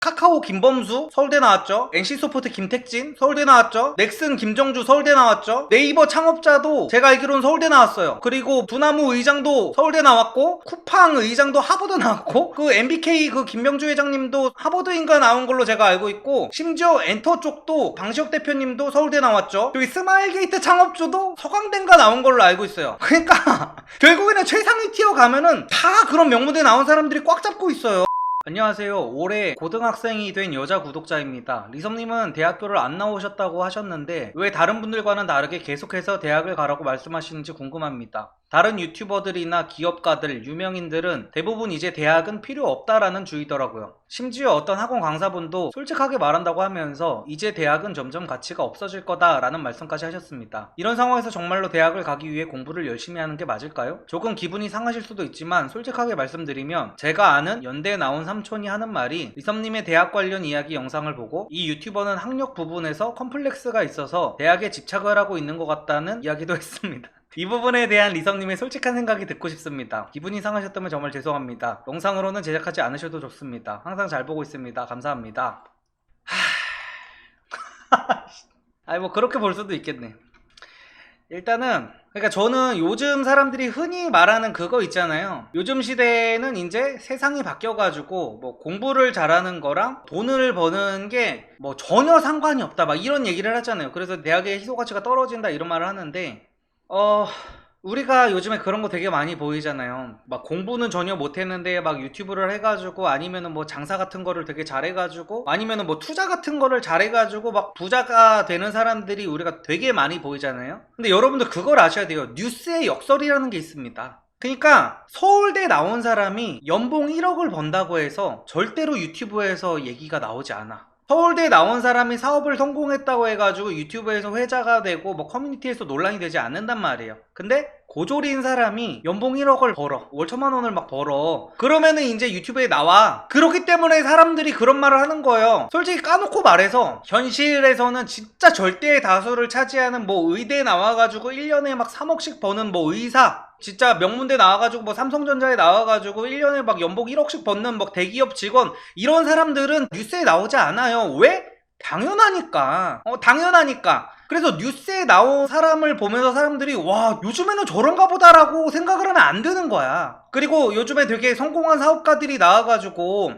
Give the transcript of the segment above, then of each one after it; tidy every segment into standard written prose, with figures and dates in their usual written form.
카카오 김범수 서울대 나왔죠. NC소프트 김택진 서울대 나왔죠. 넥슨 김정주 서울대 나왔죠. 네이버 창업자도 제가 알기로는 서울대 나왔어요. 그리고 두나무 의장도 서울대 나왔고, 쿠팡 의장도 하버드 나왔고, 그 MBK 그 김명주 회장님도 하버드인가 나온 걸로 제가 알고 있고, 심지어 엔터 쪽도 방시혁 대표님도 서울대 나왔죠. 여기 스마일게이트 창업주도 서강대인가 나온 걸로 알고 있어요. 그러니까 결국에는 최상위 티어 가면은 다 그런 명문대 나온 사람들이 꽉 잡고 있어요. 안녕하세요. 올해 고등학생이 된 여자 구독자입니다. 리섭님은 대학교를 안 나오셨다고 하셨는데 왜 다른 분들과는 다르게 계속해서 대학을 가라고 말씀하시는지 궁금합니다. 다른 유튜버들이나 기업가들, 유명인들은 대부분 이제 대학은 필요 없다라는 주의더라고요. 심지어 어떤 학원 강사분도 솔직하게 말한다고 하면서 이제 대학은 점점 가치가 없어질 거다라는 말씀까지 하셨습니다. 이런 상황에서 정말로 대학을 가기 위해 공부를 열심히 하는 게 맞을까요? 조금 기분이 상하실 수도 있지만 솔직하게 말씀드리면 제가 아는 연대에 나온 삼촌이 하는 말이, 리섭님의 대학 관련 이야기 영상을 보고 이 유튜버는 학력 부분에서 컴플렉스가 있어서 대학에 집착을 하고 있는 것 같다는 이야기도 했습니다. 이 부분에 대한 리섭님의 솔직한 생각이 듣고 싶습니다. 기분이 상하셨다면 정말 죄송합니다. 영상으로는 제작하지 않으셔도 좋습니다. 항상 잘 보고 있습니다. 감사합니다. 아니 뭐 그렇게 볼 수도 있겠네. 일단은 그러니까 저는 요즘 사람들이 흔히 말하는 그거 있잖아요. 요즘 시대에는 이제 세상이 바뀌어가지고 뭐 공부를 잘하는 거랑 돈을 버는 게 뭐 전혀 상관이 없다 막 이런 얘기를 하잖아요. 그래서 대학의 희소가치가 떨어진다 이런 말을 하는데 우리가 요즘에 그런 거 되게 많이 보이잖아요. 막 공부는 전혀 못했는데 막 유튜브를 해가지고, 아니면은 뭐 장사 같은 거를 되게 잘해가지고, 아니면은 뭐 투자 같은 거를 잘해가지고 막 부자가 되는 사람들이 우리가 되게 많이 보이잖아요. 근데 여러분들 그걸 아셔야 돼요. 뉴스의 역설이라는 게 있습니다. 그러니까 서울대 나온 사람이 연봉 1억을 번다고 해서 절대로 유튜브에서 얘기가 나오지 않아. 서울대 나온 사람이 사업을 성공했다고 해가지고 유튜브에서 회자가 되고 뭐 커뮤니티에서 논란이 되지 않는단 말이에요. 근데 고졸인 사람이 연봉 1억을 벌어, 월 1,000만 원을 막 벌어, 그러면은 이제 유튜브에 나와. 그렇기 때문에 사람들이 그런 말을 하는 거예요. 솔직히 까놓고 말해서 현실에서는 진짜 절대의 다수를 차지하는 뭐 의대 나와가지고 1년에 막 3억씩 버는 뭐 의사, 진짜 명문대 나와가지고 뭐 삼성전자에 나와가지고 1년에 막 연봉 1억씩 버는 뭐 대기업 직원, 이런 사람들은 뉴스에 나오지 않아요. 왜? 당연하니까. 당연하니까. 그래서 뉴스에 나온 사람을 보면서 사람들이 와, 요즘에는 저런가 보다라고 생각을 하면 안 되는 거야. 그리고 요즘에 되게 성공한 사업가들이 나와가지고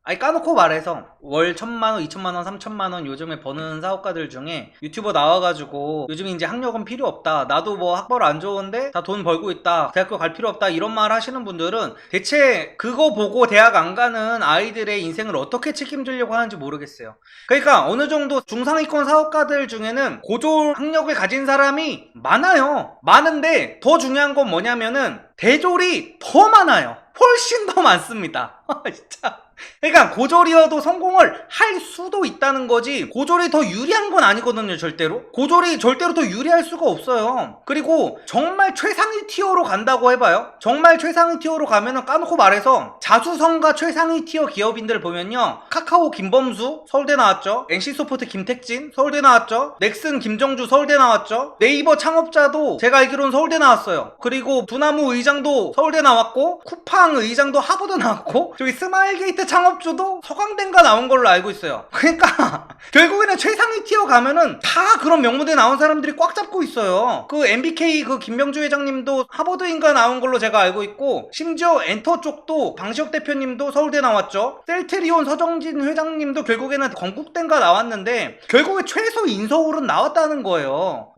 아니 까놓고 말해서 월 1,000만원, 2,000만원, 3,000만원 요즘에 버는 사업가들 중에 유튜버 나와가지고 요즘 이제 학력은 필요 없다, 나도 뭐 학벌 안 좋은데 다 돈 벌고 있다, 대학교 갈 필요 없다, 이런 말 하시는 분들은 대체 그거 보고 대학 안 가는 아이들의 인생을 어떻게 책임지려고 하는지 모르겠어요. 그러니까 어느 정도 중상위권 사업가들 중에는 고졸 학력을 가진 사람이 많아요. 많은데 더 중요한 건 뭐냐면은 대졸이 더 많아요. 훨씬 더 많습니다. 진짜. 그러니까 고졸이어도 성공을 할 수도 있다는 거지, 고졸이 더 유리한 건 아니거든요. 절대로 고졸이 절대로 더 유리할 수가 없어요. 그리고 정말 최상위 티어로 간다고 해봐요. 정말 최상위 티어로 가면은 까놓고 말해서 자수성가 최상위 티어 기업인들 보면요, 카카오 김범수 서울대 나왔죠. NC소프트 김택진 서울대 나왔죠. 넥슨 김정주 서울대 나왔죠. 네이버 창업자도 제가 알기로는 서울대 나왔어요. 그리고 두나무 의장도 서울대 나왔고, 쿠팡 의장도 하버드 나왔고, 저기 스마일게이트 창업주도 서강대인가 나온 걸로 알고 있어요. 그러니까 결국에는 최상위 티어 가면은 다 그런 명문대 나온 사람들이 꽉 잡고 있어요. 그 MBK 그 김명주 회장님도 하버드인가 나온 걸로 제가 알고 있고, 심지어 엔터 쪽도 방시혁 대표님도 서울대 나왔죠. 셀트리온 서정진 회장님도 결국에는 건국대인가 나왔는데 결국에 최소 인서울은 나왔다는 거예요.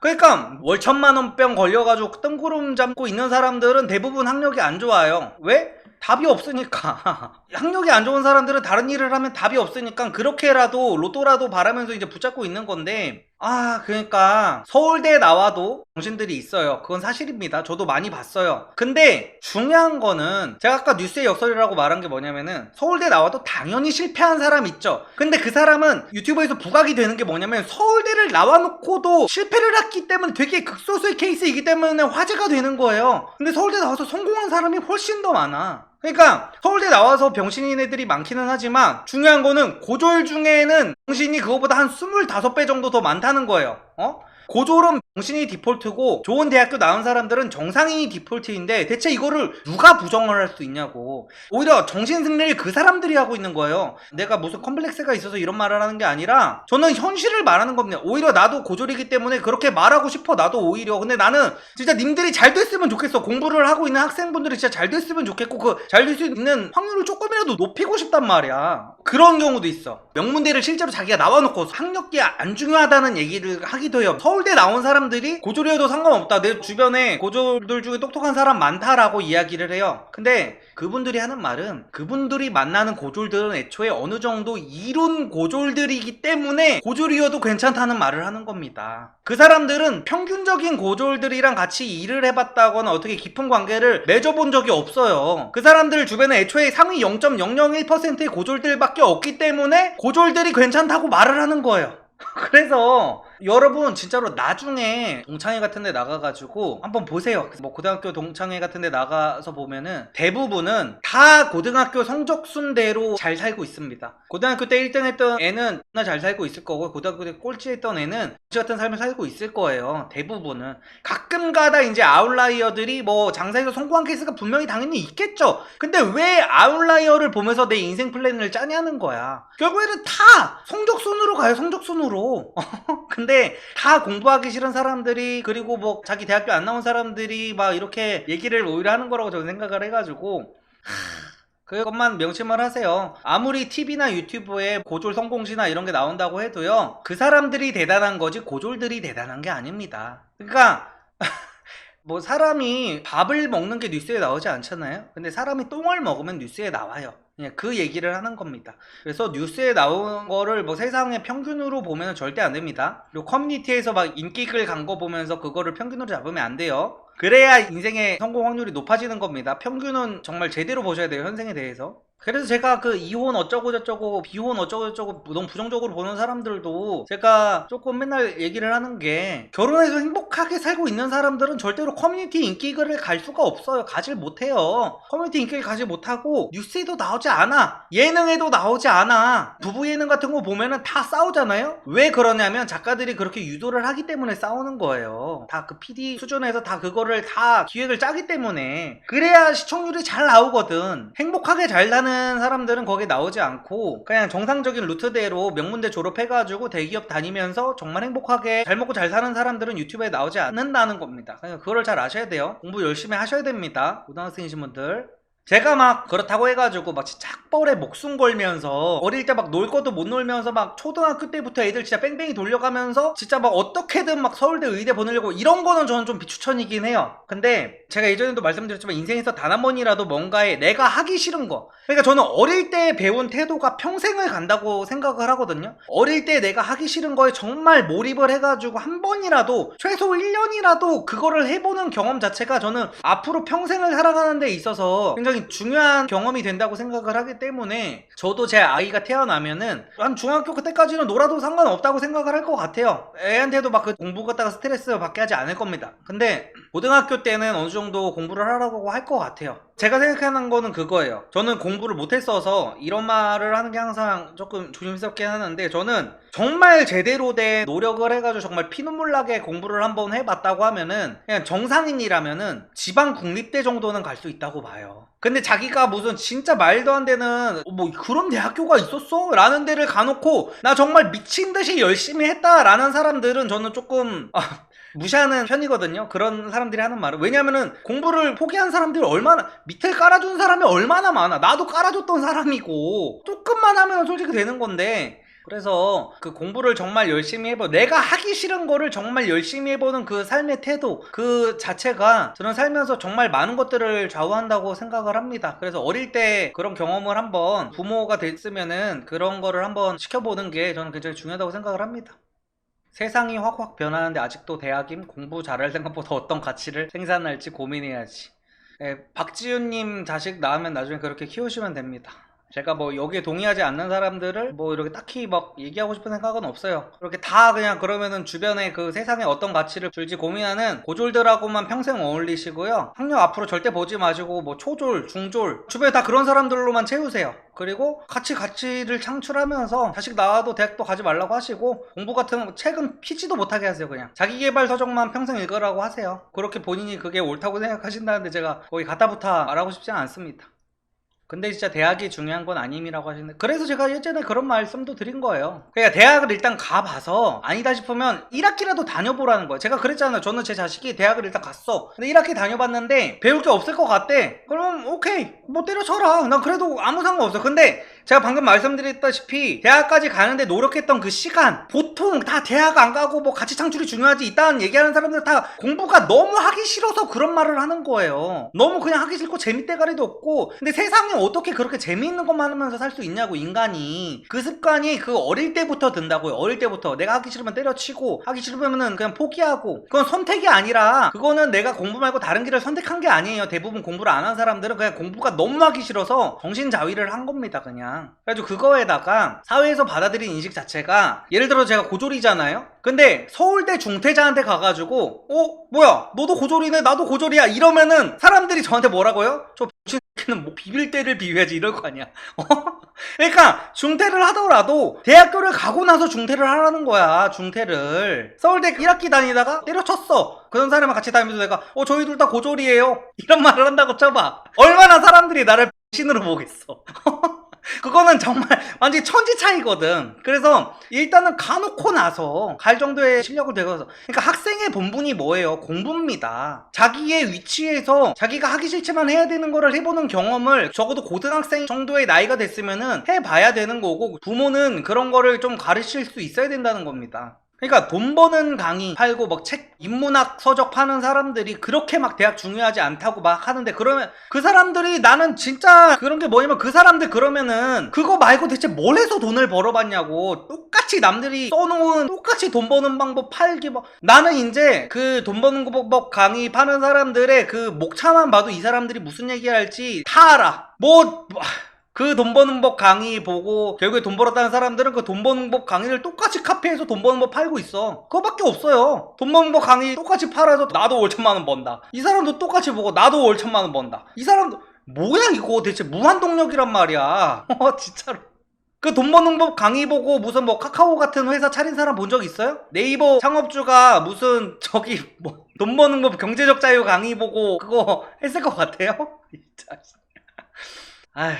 그러니까 월 1,000만원 병 걸려가지고 뜬구름 잡고 있는 사람들은 대부분 학력이 안 좋아요. 왜? 답이 없으니까. 학력이 안 좋은 사람들은 다른 일을 하면 답이 없으니까 그렇게라도 로또라도 바라면서 이제 붙잡고 있는 건데, 그러니까 서울대에 나와도 정신들이 있어요. 그건 사실입니다. 저도 많이 봤어요. 근데 중요한 거는 제가 아까 뉴스의 역설이라고 말한 게 뭐냐면은, 서울대 나와도 당연히 실패한 사람 있죠. 근데 그 사람은 유튜브에서 부각이 되는 게 뭐냐면, 서울대를 나와놓고도 실패를 했기 때문에 되게 극소수의 케이스이기 때문에 화제가 되는 거예요. 근데 서울대 나와서 성공한 사람이 훨씬 더 많아. 그러니까 서울대 나와서 병신인 애들이 많기는 하지만 중요한 거는 고졸 중에는 병신이 그거보다 한 25배 정도 더 많다는 거예요. 고졸은 정신이 디폴트고 좋은 대학교 나온 사람들은 정상인이 디폴트인데 대체 이거를 누가 부정을 할 수 있냐고. 오히려 정신승리를 그 사람들이 하고 있는 거예요. 내가 무슨 컴플렉스가 있어서 이런 말을 하는 게 아니라 저는 현실을 말하는 겁니다. 오히려 나도 고졸이기 때문에 그렇게 말하고 싶어. 나도 오히려. 근데 나는 진짜 님들이 잘 됐으면 좋겠어. 공부를 하고 있는 학생분들이 진짜 잘 됐으면 좋겠고 그 잘 될 수 있는 확률을 조금이라도 높이고 싶단 말이야. 그런 경우도 있어. 명문대를 실제로 자기가 나와놓고 학력이 안 중요하다는 얘기를 하기도 해요. 서울대 나온 사람들이 고졸이어도 상관없다. 내 주변에 고졸들 중에 똑똑한 사람 많다라고 이야기를 해요. 근데 그분들이 하는 말은 그분들이 만나는 고졸들은 애초에 어느 정도 이룬 고졸들이기 때문에 고졸이어도 괜찮다는 말을 하는 겁니다. 그 사람들은 평균적인 고졸들이랑 같이 일을 해봤다거나 어떻게 깊은 관계를 맺어본 적이 없어요. 그 사람들 주변에 애초에 상위 0.001%의 고졸들밖에 없기 때문에 고졸들이 괜찮다고 말을 하는 거예요. 그래서 여러분 진짜로 나중에 동창회 같은 데 나가가지고 한번 보세요. 뭐 고등학교 동창회 같은 데 나가서 보면은 대부분은 다 고등학교 성적 순대로 잘 살고 있습니다. 고등학교 때 1등 했던 애는 정말 잘 살고 있을 거고 고등학교 때 꼴찌 했던 애는 꼴찌 같은 삶을 살고 있을 거예요. 대부분은. 가끔가다 이제 아웃라이어들이 뭐 장사에서 성공한 케이스가 분명히 당연히 있겠죠. 근데 왜 아웃라이어를 보면서 내 인생 플랜을 짜냐는 거야. 결국에는 다 성적순으로 가요. 성적순으로. 근데 다 공부하기 싫은 사람들이 그리고 뭐 자기 대학교 안 나온 사람들이 막 이렇게 얘기를 오히려 하는 거라고 저는 생각을 해가지고 그것만 명심을 하세요. 아무리 TV나 유튜브에 고졸 성공시나 이런 게 나온다고 해도요 그 사람들이 대단한 거지 고졸들이 대단한 게 아닙니다. 그러니까 뭐 사람이 밥을 먹는 게 뉴스에 나오지 않잖아요. 근데 사람이 똥을 먹으면 뉴스에 나와요. 그냥 그 얘기를 하는 겁니다. 그래서 뉴스에 나온 거를 뭐 세상의 평균으로 보면 절대 안 됩니다. 그리고 커뮤니티에서 막 인기글 간 거 보면서 그거를 평균으로 잡으면 안 돼요. 그래야 인생의 성공 확률이 높아지는 겁니다. 평균은 정말 제대로 보셔야 돼요. 현생에 대해서. 그래서 제가 그 이혼 어쩌고 저쩌고 비혼 어쩌고 저쩌고 너무 부정적으로 보는 사람들도 제가 조금 맨날 얘기를 하는 게 결혼해서 행복하게 살고 있는 사람들은 절대로 커뮤니티 인기글을 갈 수가 없어요. 가질 못해요. 커뮤니티 인기글 가질 못하고 뉴스에도 나오지 않아. 예능에도 나오지 않아. 부부 예능 같은 거 보면은 다 싸우잖아요. 왜 그러냐면 작가들이 그렇게 유도를 하기 때문에 싸우는 거예요. 다 그 PD 수준에서 다 그거를 다 기획을 짜기 때문에. 그래야 시청률이 잘 나오거든. 행복하게 잘 사는 사람들은 거기 나오지 않고 그냥 정상적인 루트대로 명문대 졸업해가지고 대기업 다니면서 정말 행복하게 잘 먹고 잘 사는 사람들은 유튜브에 나오지 않는다는 겁니다. 그러니까 그거를 잘 아셔야 돼요. 공부 열심히 하셔야 됩니다. 고등학생이신 분들. 제가 막 그렇다고 해가지고 막 진짜 학벌에 목숨 걸면서 어릴 때 막 놀 것도 못 놀면서 막 초등학교 때부터 애들 진짜 뺑뺑이 돌려가면서 진짜 막 어떻게든 막 서울대 의대 보내려고 이런 거는 저는 좀 비추천이긴 해요. 근데 제가 예전에도 말씀드렸지만 인생에서 단 한 번이라도 뭔가에 내가 하기 싫은 거, 그러니까 저는 어릴 때 배운 태도가 평생을 간다고 생각을 하거든요. 어릴 때 내가 하기 싫은 거에 정말 몰입을 해가지고 한 번이라도 최소 1년이라도 그거를 해보는 경험 자체가 저는 앞으로 평생을 살아가는 데 있어서 굉장히 중요한 경험이 된다고 생각을 하기 때문에 저도 제 아이가 태어나면은 한 중학교 그때까지는 놀아도 상관없다고 생각을 할 것 같아요. 애한테도 막 그 공부 갖다가 스트레스 받게 하지 않을 겁니다. 근데 고등학교 때는 어느 정도 공부를 하라고 할 것 같아요. 제가 생각하는 거는 그거예요. 저는 공부를 못했어서 이런 말을 하는 게 항상 조금 조심스럽게 하는데 저는 정말 제대로 된 노력을 해가지고 정말 피눈물 나게 공부를 한번 해봤다고 하면은 그냥 정상인이라면은 지방 국립대 정도는 갈 수 있다고 봐요. 근데 자기가 무슨 진짜 말도 안 되는 뭐 그런 대학교가 있었어? 라는 데를 가놓고 나 정말 미친 듯이 열심히 했다 라는 사람들은 저는 조금 무시하는 편이거든요. 그런 사람들이 하는 말은. 왜냐면은 공부를 포기한 사람들이 얼마나, 밑에 깔아준 사람이 얼마나 많아. 나도 깔아줬던 사람이고 조금만 하면 솔직히 되는 건데, 그래서 그 공부를 정말 열심히 해보, 내가 하기 싫은 거를 정말 열심히 해보는 그 삶의 태도 그 자체가 저는 살면서 정말 많은 것들을 좌우한다고 생각을 합니다. 그래서 어릴 때 그런 경험을 한번 부모가 됐으면은 그런 거를 한번 시켜보는 게 저는 굉장히 중요하다고 생각을 합니다. 세상이 확확 변하는데 아직도 대학임? 공부 잘할 생각보다 어떤 가치를 생산할지 고민해야지. 박지윤님 자식 낳으면 나중에 그렇게 키우시면 됩니다. 제가 뭐 여기에 동의하지 않는 사람들을 뭐 이렇게 딱히 막 얘기하고 싶은 생각은 없어요. 그렇게 다 그냥 그러면은 주변에 그 세상에 어떤 가치를 줄지 고민하는 고졸들하고만 평생 어울리시고요. 학력 앞으로 절대 보지 마시고 뭐 초졸, 중졸 주변에 다 그런 사람들로만 채우세요. 그리고 같이 가치를 창출하면서 자식 나와도 대학도 가지 말라고 하시고 공부 같은 책은 피지도 못하게 하세요. 그냥 자기계발 서적만 평생 읽으라고 하세요. 그렇게 본인이 그게 옳다고 생각하신다는데 제가 거기 갖다부터 말하고 싶지 않습니다. 근데 진짜 대학이 중요한 건 아님이라고 하시는데 그래서 제가 예전에 그런 말씀도 드린 거예요. 그러니까 대학을 일단 가봐서 아니다 싶으면 1학기라도 다녀보라는 거예요. 제가 그랬잖아요. 저는 제 자식이 대학을 일단 갔어. 근데 1학기 다녀봤는데 배울 게 없을 것 같대. 그럼 오케이 뭐 때려쳐라. 난 그래도 아무 상관없어. 근데 제가 방금 말씀드렸다시피 대학까지 가는데 노력했던 그 시간 보통 다 대학 안 가고 뭐 가치 창출이 중요하지 이딴 얘기하는 사람들 다 공부가 너무 하기 싫어서 그런 말을 하는 거예요. 너무 그냥 하기 싫고 재밌대가리도 없고 근데 세상에 어떻게 그렇게 재미있는 것만 하면서 살 수 있냐고 인간이. 그 습관이 그 어릴 때부터 든다고요. 어릴 때부터 내가 하기 싫으면 때려치고 하기 싫으면은 그냥 포기하고. 그건 선택이 아니라 그거는 내가 공부 말고 다른 길을 선택한 게 아니에요. 대부분 공부를 안 한 사람들은 그냥 공부가 너무 하기 싫어서 정신자위를 한 겁니다 그냥. 그래가지고 그거에다가 사회에서 받아들인 인식 자체가 예를 들어 제가 고졸이잖아요. 근데 서울대 중퇴자한테 가가지고 뭐야 너도 고졸이네 나도 고졸이야 이러면은 사람들이 저한테 뭐라고요? 저 X는 뭐 비빌 때를 비벼야지 이럴 거 아니야. 그러니까 중퇴를 하더라도 대학교를 가고 나서 중퇴를 하라는 거야. 중퇴를 서울대 1학기 다니다가 때려쳤어. 그런 사람이랑 같이 다니면서 내가 저희 둘 다 고졸이에요 이런 말을 한다고 쳐봐. 얼마나 사람들이 나를 X신으로 보겠어. 그거는 정말 완전히 천지 차이거든. 그래서 일단은 가놓고 나서 갈 정도의 실력을 되고서 그러니까 학생의 본분이 뭐예요? 공부입니다. 자기의 위치에서 자기가 하기 싫지만 해야 되는 거를 해보는 경험을 적어도 고등학생 정도의 나이가 됐으면은 해봐야 되는 거고 부모는 그런 거를 좀 가르칠 수 있어야 된다는 겁니다. 그러니까 돈 버는 강의 팔고 막 책 인문학 서적 파는 사람들이 그렇게 막 대학 중요하지 않다고 막 하는데 그러면 그 사람들이 나는 진짜 그런 게 뭐냐면 그 사람들 그러면은 그거 말고 대체 뭘 해서 돈을 벌어봤냐고. 똑같이 남들이 써놓은 똑같이 돈 버는 방법 팔기 뭐 나는 이제 그 돈 버는 방법 강의 파는 사람들의 그 목차만 봐도 이 사람들이 무슨 얘기할지 다 알아. 그 돈 버는 법 강의 보고 결국에 돈 벌었다는 사람들은 그 돈 버는 법 강의를 똑같이 카피해서 돈 버는 법 팔고 있어. 그거밖에 없어요. 돈 버는 법 강의 똑같이 팔아서 나도 월 1,000만 원 번다. 이 사람도 똑같이 보고 나도 월 1,000만 원 번다. 이 사람도 뭐야 이거 대체 무한동력이란 말이야. 진짜로. 그 돈 버는 법 강의 보고 무슨 뭐 카카오 같은 회사 차린 사람 본 적 있어요? 네이버 창업주가 무슨 저기 뭐 돈 버는 법 경제적 자유 강의 보고 그거 했을 것 같아요? 진짜. 아휴.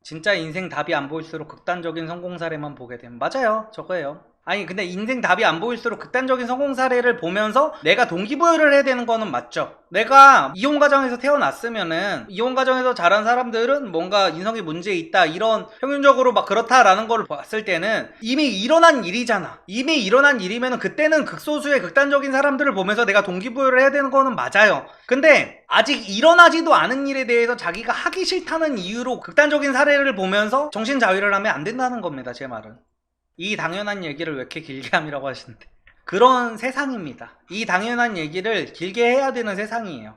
진짜 인생 답이 안 보일수록 극단적인 성공 사례만 보게 되면 맞아요. 저거예요. 아니 근데 인생 답이 안 보일수록 극단적인 성공 사례를 보면서 내가 동기부여를 해야 되는 거는 맞죠. 내가 이혼 가정에서 태어났으면은 이혼 가정에서 자란 사람들은 뭔가 인성에 문제 있다 이런 평균적으로 막 그렇다라는 거를 봤을 때는 이미 일어난 일이잖아. 이미 일어난 일이면은 그때는 극소수의 극단적인 사람들을 보면서 내가 동기부여를 해야 되는 거는 맞아요. 근데 아직 일어나지도 않은 일에 대해서 자기가 하기 싫다는 이유로 극단적인 사례를 보면서 정신자위를 하면 안 된다는 겁니다. 제 말은. 이 당연한 얘기를 왜 이렇게 길게 함이라고 하시는데 그런 세상입니다. 이 당연한 얘기를 길게 해야 되는 세상이에요.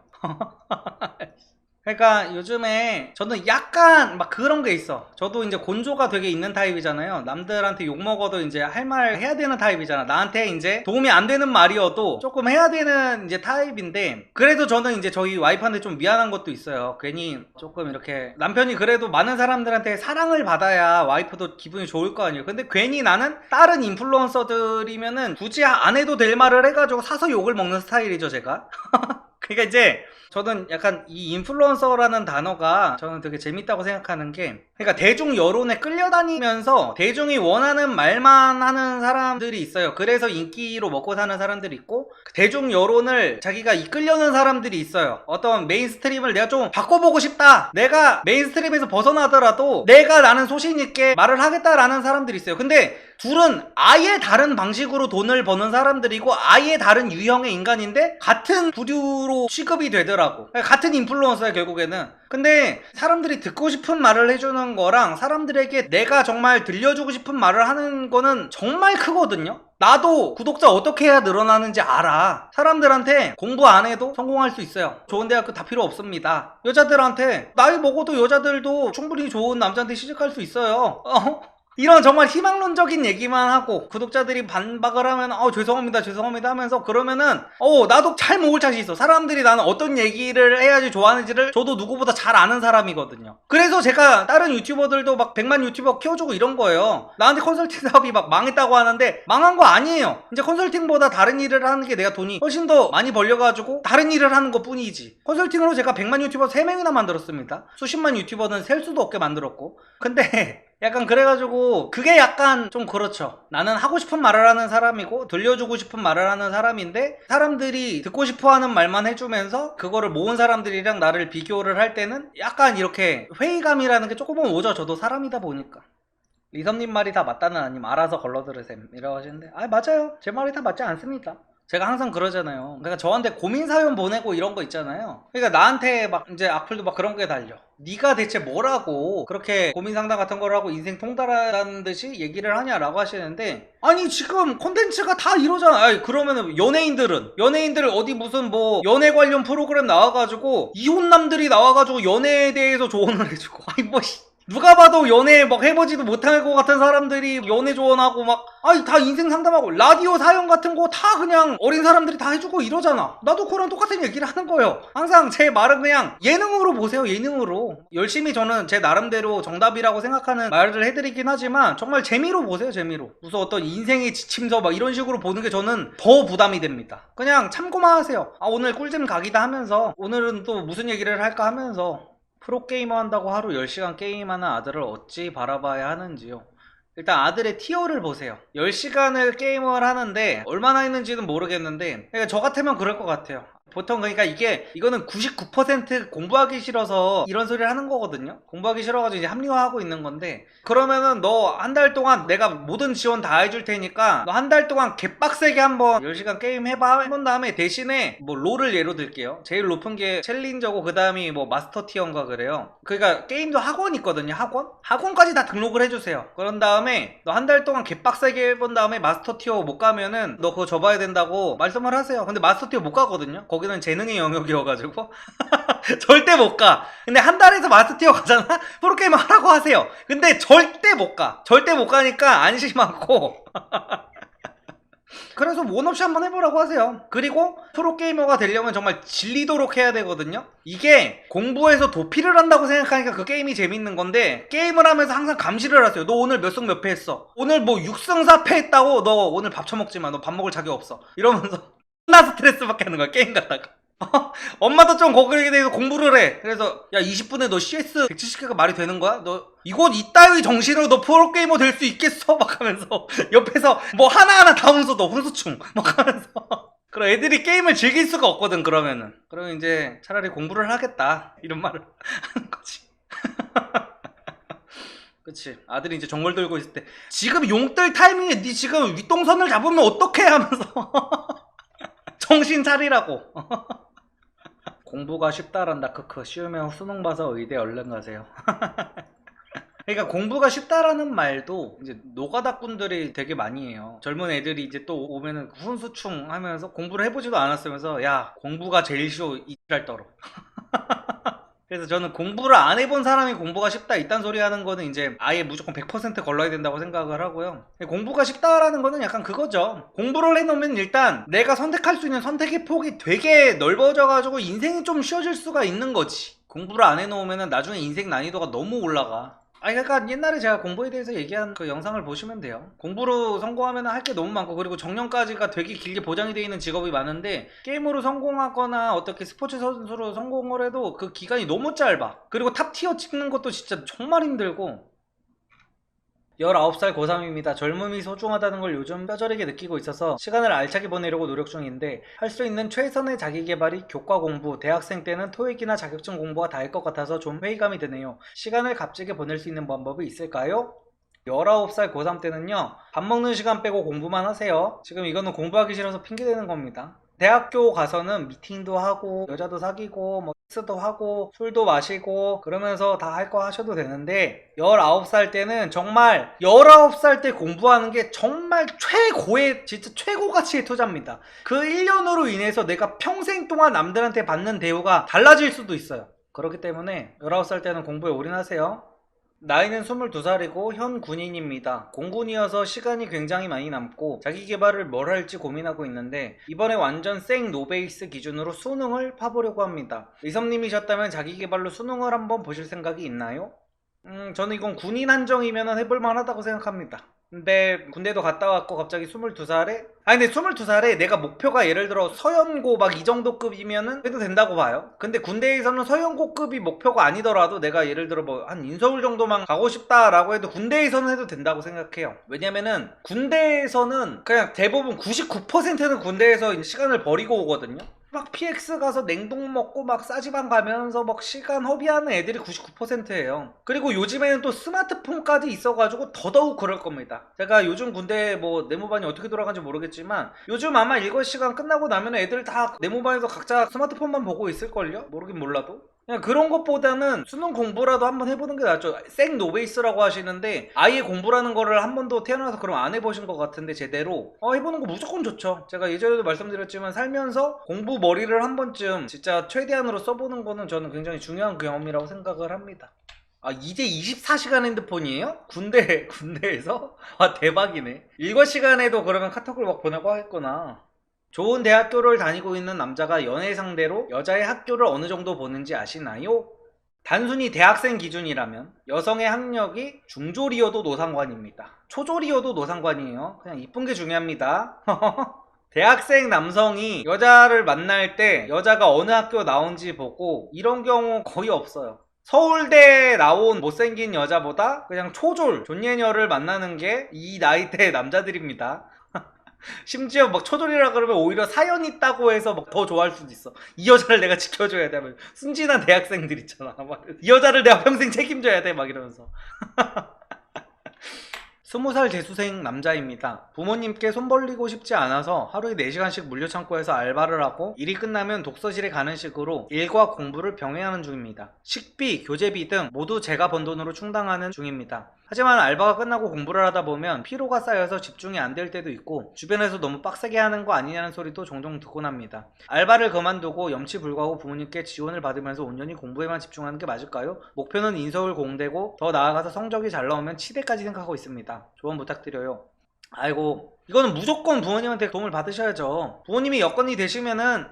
그러니까 요즘에 저는 약간 막 그런 게 있어. 저도 이제 곤조가 되게 있는 타입이잖아요. 남들한테 욕먹어도 이제 할 말 해야 되는 타입이잖아. 나한테 이제 도움이 안 되는 말이어도 조금 해야 되는 이제 타입인데 그래도 저는 이제 저희 와이프한테 좀 미안한 것도 있어요. 괜히 조금 이렇게 남편이 그래도 많은 사람들한테 사랑을 받아야 와이프도 기분이 좋을 거 아니에요. 근데 괜히 나는 다른 인플루언서들이면은 굳이 안 해도 될 말을 해가지고 사서 욕을 먹는 스타일이죠 제가. 그러니까 이제 저는 약간 이 인플루언서라는 단어가 저는 되게 재밌다고 생각하는 게 그러니까 대중 여론에 끌려다니면서 대중이 원하는 말만 하는 사람들이 있어요. 그래서 인기로 먹고 사는 사람들이 있고 대중 여론을 자기가 이끌려는 사람들이 있어요. 어떤 메인스트림을 내가 좀 바꿔보고 싶다. 내가 메인스트림에서 벗어나더라도 내가 나는 소신 있게 말을 하겠다라는 사람들이 있어요. 근데 둘은 아예 다른 방식으로 돈을 버는 사람들이고 아예 다른 유형의 인간인데 같은 부류로 취급이 되더라고. 같은 인플루언서야 결국에는. 근데 사람들이 듣고 싶은 말을 해주는 거랑 사람들에게 내가 정말 들려주고 싶은 말을 하는 거는 정말 크거든요. 나도 구독자 어떻게 해야 늘어나는지 알아. 사람들한테 공부 안 해도 성공할 수 있어요. 좋은 대학교 다 필요 없습니다. 여자들한테 나이 먹어도 여자들도 충분히 좋은 남자한테 시집갈 수 있어요. 이런 정말 희망론적인 얘기만 하고 구독자들이 반박을 하면 죄송합니다 죄송합니다 하면서 그러면은 나도 잘 먹을 자신 있어. 사람들이 나는 어떤 얘기를 해야지 좋아하는지를 저도 누구보다 잘 아는 사람이거든요. 그래서 제가 다른 유튜버들도 막 100만 유튜버 키워주고 이런 거예요. 나한테 컨설팅 사업이 막 망했다고 하는데 망한 거 아니에요. 이제 컨설팅보다 다른 일을 하는 게 내가 돈이 훨씬 더 많이 벌려가지고 다른 일을 하는 것 뿐이지. 컨설팅으로 제가 100만 유튜버 3명이나 만들었습니다. 수십만 유튜버는 셀 수도 없게 만들었고. 근데 약간 그래가지고 그게 약간 좀 그렇죠. 나는 하고 싶은 말을 하는 사람이고 들려주고 싶은 말을 하는 사람인데 사람들이 듣고 싶어하는 말만 해주면서 그거를 모은 사람들이랑 나를 비교를 할 때는 약간 이렇게 회의감이라는 게 조금은 오죠. 저도 사람이다 보니까. 리섭님 말이 다 맞다는 아님 알아서 걸러들으셈 이라고 하시는데 맞아요. 제 말이 다 맞지 않습니다. 제가 항상 그러잖아요. 그러니까 저한테 고민 사연 보내고 이런 거 있잖아요. 그러니까 나한테 막 이제 악플도 막 그런 게 달려. 네가 대체 뭐라고 그렇게 고민 상담 같은 걸 하고 인생 통달하는 듯이 얘기를 하냐라고 하시는데 아니 지금 콘텐츠가 다 이러잖아. 그러면은 연예인들 어디 무슨 뭐 연애 관련 프로그램 나와가지고 이혼남들이 나와가지고 연애에 대해서 조언을 해주고 누가 봐도 연애 막 해보지도 못할 것 같은 사람들이 연애 조언하고 막 다 인생 상담하고 라디오 사연 같은 거 다 그냥 어린 사람들이 다 해주고 이러잖아. 나도 그런 똑같은 얘기를 하는 거예요. 항상 제 말은 그냥 예능으로 보세요. 예능으로 열심히 저는 제 나름대로 정답이라고 생각하는 말을 해드리긴 하지만 정말 재미로 보세요. 재미로. 무슨 어떤 인생의 지침서 막 이런 식으로 보는 게 저는 더 부담이 됩니다. 그냥 참고만 하세요. 오늘 꿀잼 각이다 하면서 오늘은 또 무슨 얘기를 할까 하면서 프로게이머 한다고 하루 10시간 게임하는 아들을 어찌 바라봐야 하는지요. 일단 아들의 티어를 보세요. 10시간을 게임을 하는데 얼마나 했는지는 모르겠는데 그러니까 저 같으면 그럴 것 같아요. 보통 그러니까 이거는 99% 공부하기 싫어서 이런 소리를 하는 거거든요. 공부하기 싫어가지고 이제 합리화하고 있는 건데 그러면은 너 한 달 동안 내가 모든 지원 다 해줄 테니까 너 한 달 동안 개빡세게 한번 10시간 게임 해본 다음에 대신에 뭐 롤을 예로 들게요. 제일 높은 게 챌린저고 그 다음이 뭐 마스터 티어인가 그래요. 그러니까 게임도 학원 있거든요. 학원까지 다 등록을 해주세요. 그런 다음에 너 한 달 동안 개빡세게 해본 다음에 마스터 티어 못 가면은 너 그거 접어야 된다고 말씀을 하세요. 근데 마스터 티어 못 가거든요. 거기는 재능의 영역이어가지고 절대 못 가. 근데 한 달에서 마스터 티어 가잖아? 프로게이머 하라고 하세요. 근데 절대 못 가. 절대 못 가니까 안심하고 그래서 원 없이 한번 해보라고 하세요. 그리고 프로게이머가 되려면 정말 질리도록 해야 되거든요. 이게 공부해서 도피를 한다고 생각하니까 그 게임이 재밌는 건데 게임을 하면서 항상 감시를 하세요. 너 오늘 몇 승 몇 패 했어? 오늘 뭐 6승 4패 했다고? 너 오늘 밥 처먹지 마. 너 밥 먹을 자격 없어. 이러면서 나 스트레스 받게 하는 거야 게임 갖다가. 엄마도 좀 거기에 대해서 공부를 해. 그래서 야 20분에 너 CS 170개가 말이 되는 거야? 너 이곳 이따위 정신으로 너 프로게이머 될 수 있겠어? 막 하면서 옆에서 뭐 하나하나 다 훈수 너 훈수충 막 하면서 그럼 애들이 게임을 즐길 수가 없거든. 그러면 이제 차라리 공부를 하겠다 이런 말을 하는 거지. 그치. 아들이 이제 정글 들고 있을 때 지금 용뜰 타이밍에 니 지금 윗동선을 잡으면 어떡해 하면서 정신 차리라고. 공부가 쉽다란다. 크크. 쉬우면 수능 봐서 의대 얼른 가세요. 그러니까 공부가 쉽다라는 말도 이제 노가다꾼들이 되게 많이 해요. 젊은 애들이 이제 또 오면은 훈수충 하면서 공부를 해보지도 않았으면서 야 공부가 제일 쉬워 이랄 떨어. 그래서 저는 공부를 안 해본 사람이 공부가 쉽다 이딴 소리 하는 거는 이제 아예 무조건 100% 걸러야 된다고 생각을 하고요. 공부가 쉽다라는 거는 약간 그거죠. 공부를 해놓으면 일단 내가 선택할 수 있는 선택의 폭이 되게 넓어져 가지고 인생이 좀 쉬워질 수가 있는 거지. 공부를 안 해놓으면 나중에 인생 난이도가 너무 올라가. 그러니까 옛날에 제가 공부에 대해서 얘기한 그 영상을 보시면 돼요. 공부로 성공하면 할 게 너무 많고 그리고 정년까지가 되게 길게 보장이 되어 있는 직업이 많은데 게임으로 성공하거나 어떻게 스포츠 선수로 성공을 해도 그 기간이 너무 짧아. 그리고 탑티어 찍는 것도 진짜 정말 힘들고 19살 고3입니다. 젊음이 소중하다는 걸 요즘 뼈저리게 느끼고 있어서 시간을 알차게 보내려고 노력 중인데 할 수 있는 최선의 자기계발이 교과 공부, 대학생 때는 토익이나 자격증 공부가 다일 것 같아서 좀 회의감이 드네요. 시간을 값지게 보낼 수 있는 방법이 있을까요? 19살 고3 때는요, 밥 먹는 시간 빼고 공부만 하세요. 지금 이거는 공부하기 싫어서 핑계대는 겁니다. 대학교 가서는 미팅도 하고 여자도 사귀고 뭐 섹스도 하고 술도 마시고 그러면서 다 할 거 하셔도 되는데, 19살 때는 정말 19살 때 공부하는 게 정말 최고의, 진짜 최고 가치의 투자입니다. 그 1년으로 인해서 내가 평생 동안 남들한테 받는 대우가 달라질 수도 있어요. 그렇기 때문에 19살 때는 공부에 올인하세요. 나이는 22살이고 현 군인입니다. 공군이어서 시간이 굉장히 많이 남고 자기 개발을 뭘 할지 고민하고 있는데, 이번에 완전 생 노베이스 기준으로 수능을 파보려고 합니다. 이섭님이셨다면 자기 개발로 수능을 한번 보실 생각이 있나요? 저는 이건 군인 한정이면 해볼만 하다고 생각합니다. 근데 군대도 갔다 왔고 갑자기 22살에, 근데 22살에 내가 목표가 예를 들어 서연고 막 이 정도 급이면은 해도 된다고 봐요. 근데 군대에서는 서연고급이 목표가 아니더라도 내가 예를 들어 뭐 한 인서울 정도만 가고 싶다라고 해도 군대에서는 해도 된다고 생각해요. 왜냐면은 군대에서는 그냥 대부분 99%는 군대에서 시간을 버리고 오거든요. 막 PX 가서 냉동 먹고 막 싸지방 가면서 막 시간 허비하는 애들이 99%예요. 그리고 요즘에는 또 스마트폰까지 있어가지고 더더욱 그럴 겁니다. 제가 요즘 군대 뭐 네모반이 어떻게 돌아가는지 모르겠지만 요즘 아마 일과 시간 끝나고 나면 애들 다 네모반에서 각자 스마트폰만 보고 있을걸요? 모르긴 몰라도. 그냥 그런 것보다는 수능 공부라도 한번 해보는 게 낫죠. 생 노베이스라고 하시는데 아예 공부라는 거를 한 번도 태어나서 그럼 안 해보신 것 같은데 제대로 해보는 거 무조건 좋죠. 제가 예전에도 말씀드렸지만 살면서 공부 머리를 한 번쯤 진짜 최대한으로 써보는 거는 저는 굉장히 중요한 경험이라고 생각을 합니다. 이제 24시간 핸드폰이에요? 군대에서? 대박이네. 일과 시간에도 그러면 카톡을 막 보내고 하겠구나. 좋은 대학교를 다니고 있는 남자가 연애 상대로 여자의 학교를 어느 정도 보는지 아시나요? 단순히 대학생 기준이라면 여성의 학력이 중졸이어도 노상관입니다. 초졸이어도 노상관이에요. 그냥 이쁜 게 중요합니다. 대학생 남성이 여자를 만날 때 여자가 어느 학교 나온지 보고 이런 경우 거의 없어요. 서울대 나온 못생긴 여자보다 그냥 초졸, 존예녀를 만나는 게 이 나이대 남자들입니다. 심지어 막 초졸이라 그러면 오히려 사연 있다고 해서 막 더 좋아할 수도 있어. 이 여자를 내가 지켜줘야 돼. 순진한 대학생들 있잖아. 이 여자를 내가 평생 책임져야 돼. 막 이러면서. 20살 재수생 남자입니다. 부모님께 손 벌리고 싶지 않아서 하루에 4시간씩 물류창고에서 알바를 하고 일이 끝나면 독서실에 가는 식으로 일과 공부를 병행하는 중입니다. 식비, 교재비 등 모두 제가 번 돈으로 충당하는 중입니다. 하지만 알바가 끝나고 공부를 하다 보면 피로가 쌓여서 집중이 안 될 때도 있고 주변에서 너무 빡세게 하는 거 아니냐는 소리도 종종 듣곤 합니다. 알바를 그만두고 염치불구하고 부모님께 지원을 받으면서 온전히 공부에만 집중하는 게 맞을까요? 목표는 인서울 공대고 더 나아가서 성적이 잘 나오면 치대까지 생각하고 있습니다. 조언 부탁드려요. 아이고, 이거는 무조건 부모님한테 도움을 받으셔야죠. 부모님이 여건이 되시면은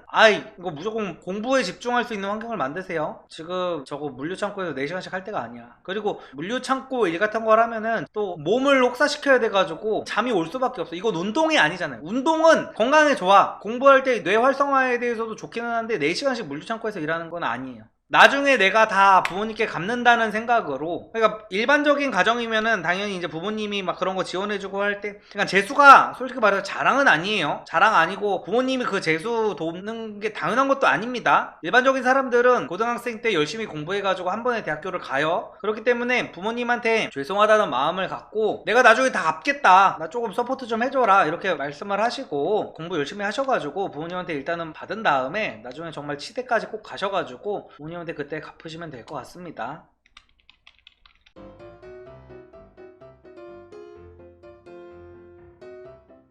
이거 무조건 공부에 집중할 수 있는 환경을 만드세요. 지금 저거 물류창고에서 4시간씩 할 때가 아니야. 그리고 물류창고 일 같은 걸 하면은 또 몸을 혹사시켜야 돼가지고 잠이 올 수밖에 없어. 이건 운동이 아니잖아요. 운동은 건강에 좋아. 공부할 때 뇌 활성화에 대해서도 좋기는 한데 4시간씩 물류창고에서 일하는 건 아니에요. 나중에 내가 다 부모님께 갚는다는 생각으로, 그러니까 일반적인 가정이면은 당연히 이제 부모님이 막 그런 거 지원해주고 할 때, 그러니까 재수가 솔직히 말해서 자랑은 아니에요. 자랑 아니고 부모님이 그 재수 돕는 게 당연한 것도 아닙니다. 일반적인 사람들은 고등학생 때 열심히 공부해가지고 한 번에 대학교를 가요. 그렇기 때문에 부모님한테 죄송하다는 마음을 갖고 내가 나중에 다 갚겠다, 나 조금 서포트 좀 해줘라, 이렇게 말씀을 하시고 공부 열심히 하셔가지고 부모님한테 일단은 받은 다음에 나중에 정말 치대까지 꼭 가셔가지고 부모님한테 그때 갚으시면 될 것 같습니다.